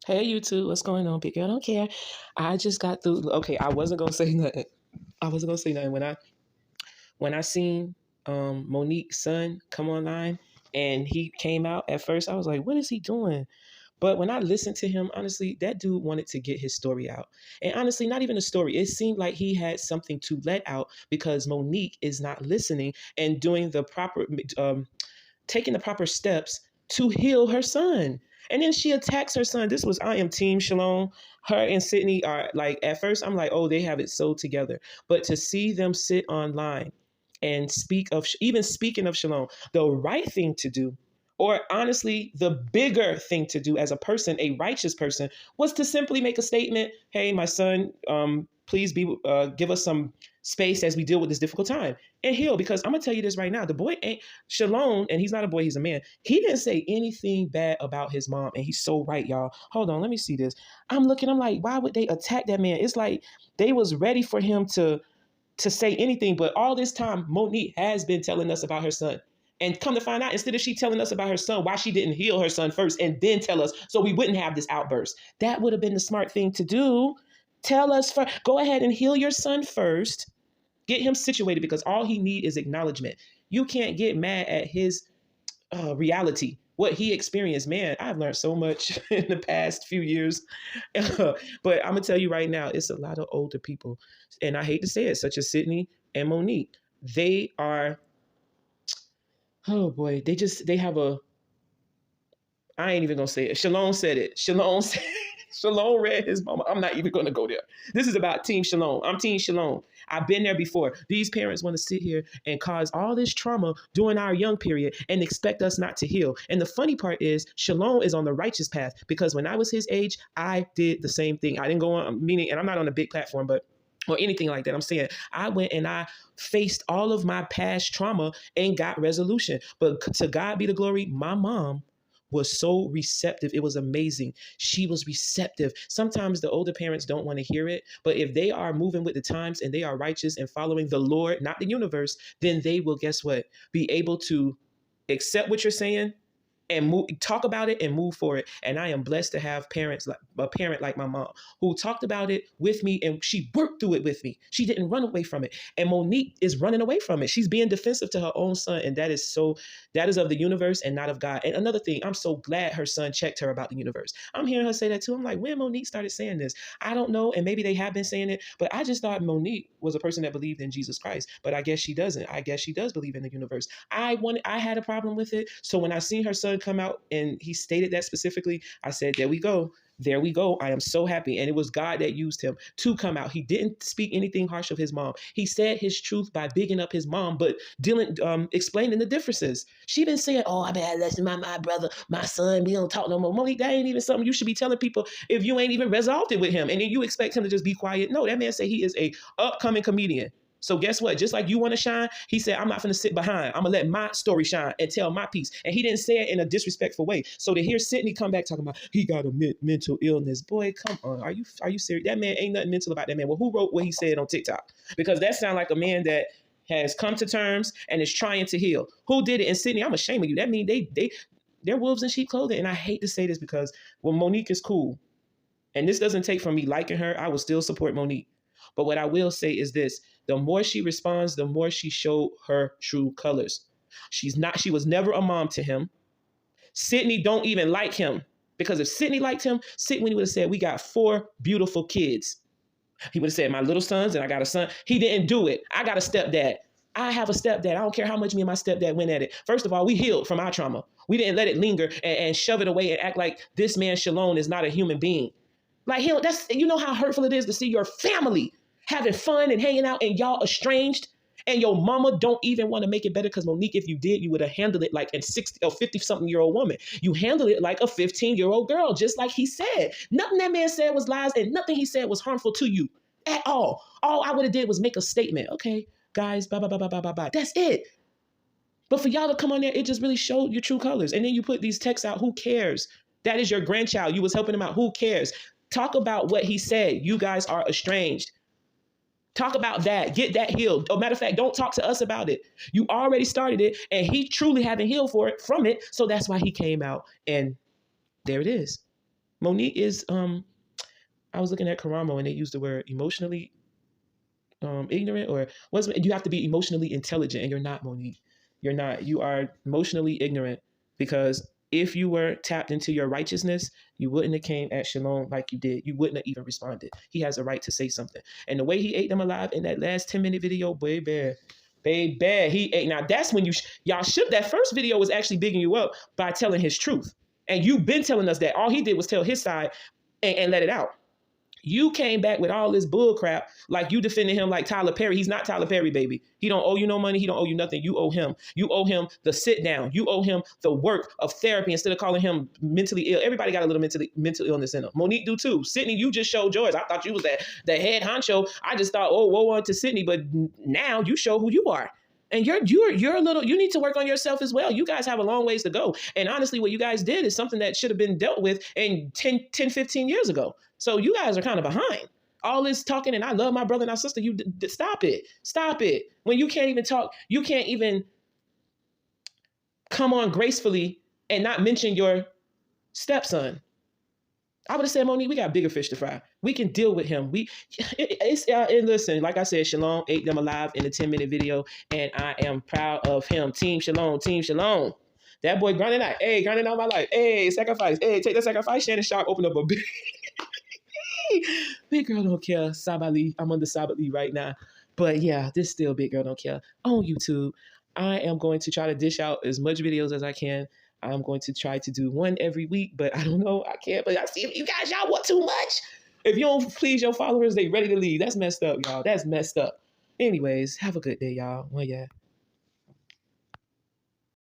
Hey, YouTube, what's going on, big girl? Don't care. I just got through. Okay, I wasn't gonna say nothing. I wasn't gonna say nothing when I seen Monique's son come online and he came out. At first, I was like, "What is he doing?" But when I listened to him, honestly, that dude wanted to get his story out. And honestly, not even a story. It seemed like he had something to let out because Monique is not listening and doing the proper taking the proper steps to heal her son. And then she attacks her son. I am Team Shalon. Her and Sydney are like, at first, I'm like, oh, they have it so together. But to see them sit online and even speaking of Shalom, the right thing to do, or honestly, the bigger thing to do as a person, a righteous person, was to simply make a statement. Hey, my son, please give us some space as we deal with this difficult time and heal. Because I'm gonna tell you this right now, the boy ain't Shalom, and he's not a boy, he's a man. He didn't say anything bad about his mom, and he's so right, y'all. Hold on, let me see this. I'm like, why would they attack that man? It's like they was ready for him to say anything, but all this time, Monique has been telling us about her son. And come to find out, instead of she telling us about her son, why she didn't heal her son first and then tell us so we wouldn't have this outburst. That would have been the smart thing to do. Tell us first. Go ahead and heal your son first. Get him situated because all he needs is acknowledgement. You can't get mad at his reality, what he experienced. Man, I've learned so much in the past few years. But I'm going to tell you right now, it's a lot of older people. And I hate to say it, such as Sydney and Monique. They are, oh boy, they have I ain't even going to say it. Shalom said it. Shalom said Shalom read his mama. I'm not even going to go there. This is about Team Shalom. I'm Team Shalom. I've been there before. These parents want to sit here and cause all this trauma during our young period and expect us not to heal. And the funny part is Shalom is on the righteous path because when I was his age, I did the same thing. I didn't go on, meaning, and I'm not on a big platform, but or anything like that. I'm saying I went and I faced all of my past trauma and got resolution. But to God be the glory, my mom was so receptive. It was amazing. She was receptive. Sometimes the older parents don't want to hear it, but if they are moving with the times and they are righteous and following the Lord, not the universe, then they will, guess what, be able to accept what you're saying and talk about it and move for it. And I am blessed to have a parent like my mom who talked about it with me and she worked through it with me. She didn't run away from it. And Monique is running away from it. She's being defensive to her own son. And that is of the universe and not of God. And another thing, I'm so glad her son checked her about the universe. I'm hearing her say that too. I'm like, when Monique started saying this, I don't know. And maybe they have been saying it, but I just thought Monique was a person that believed in Jesus Christ, but I guess she doesn't. I guess she does believe in the universe. I had a problem with it. So when I seen her son come out and he stated that specifically, I said, there we go. There we go. I am so happy. And it was God that used him to come out. He didn't speak anything harsh of his mom. He said his truth by bigging up his mom, but explaining the differences. She been saying, oh, I better listen to my brother, my son, we don't talk no more. Monique, that ain't even something you should be telling people if you ain't even resolved it with him. And then you expect him to just be quiet. No, that man said he is a upcoming comedian. So guess what? Just like you want to shine, he said, I'm not going to sit behind. I'm going to let my story shine and tell my piece. And he didn't say it in a disrespectful way. So to hear Sydney come back talking about he got a mental illness, boy, come on. Are you serious? That man ain't nothing mental about that man. Well, who wrote what he said on TikTok? Because that sounds like a man that has come to terms and is trying to heal. Who did it? And Sydney, I'm ashamed of you. That means they're wolves in sheep clothing. And I hate to say this because, well, Monique is cool. And this doesn't take from me liking her. I will still support Monique. But what I will say is this, the more she responds, the more she showed her true colors. She was never a mom to him. Sydney don't even like him because if Sydney liked him, Sydney would have said, we got 4 beautiful kids. He would have said, my little sons and I got a son. He didn't do it. I got a stepdad. I have a stepdad. I don't care how much me and my stepdad went at it. First of all, we healed from our trauma. We didn't let it linger and shove it away and act like this man Shalon is not a human being. Like him, you know how hurtful it is to see your family having fun and hanging out and y'all estranged and your mama don't even want to make it better because Monique, if you did, you would have handled it like a 60 or 50-something-year-old woman. You handled it like a 15-year-old girl, just like he said. Nothing that man said was lies and nothing he said was harmful to you at all. All I would have did was make a statement. Okay, guys, bye, bye, bye, bye, bye, bye, bye. That's it. But for y'all to come on there, it just really showed your true colors. And then you put these texts out. Who cares? That is your grandchild. You was helping him out. Who cares? Talk about what he said. You guys are estranged. Talk about that. Get that healed. As a matter of fact, don't talk to us about it. You already started it, and he truly haven't healed from it. So that's why he came out, and there it is. Monique is I was looking at Karamo and they used the word emotionally ignorant, or was you have to be emotionally intelligent, and you're not, Monique. You're not. You are emotionally ignorant, because if you were tapped into your righteousness, you wouldn't have came at Shalon like you did. You wouldn't have even responded. He has a right to say something. And the way he ate them alive in that last 10-minute video, baby, baby, he ate. Now that's when y'all should. That first video was actually bigging you up by telling his truth, and you've been telling us that. All he did was tell his side and let it out. You came back with all this bull crap, like you defended him like Tyler Perry. He's not Tyler Perry, baby. He don't owe you no money. He don't owe you nothing. You owe him. You owe him the sit down. You owe him the work of therapy instead of calling him mentally ill. Everybody got a little mental illness in them. Monique do too. Sydney, you just showed yours. I thought you was the head honcho. I just thought, oh, woe unto Sydney, but now you show who you are. And you're a little, you need to work on yourself as well. You guys have a long ways to go. And honestly, what you guys did is something that should have been dealt with in 10, 15 years ago. So you guys are kind of behind. All this talking and I love my brother and our sister, you stop it. Stop it. When you can't even talk, you can't even come on gracefully and not mention your stepson. I would have said, Monique, we got bigger fish to fry. We can deal with him. And listen, like I said, Shalon ate them alive in a 10-minute video, and I am proud of him. Team Shalon, Team Shalon. That boy grinding out. Hey, grinding out my life. Hey, sacrifice. Hey, take that sacrifice. Shannon Sharp opened up a big girl don't care. Sabali. I'm under Sabali right now. But yeah, this still big girl don't care on YouTube. I am going to try to dish out as much videos as I can. I'm going to try to do one every week, but I don't know. I can't. But I see you guys, y'all want too much. If you don't please your followers, they ready to leave. That's messed up, y'all. That's messed up. Anyways, have a good day, y'all. Well, yeah.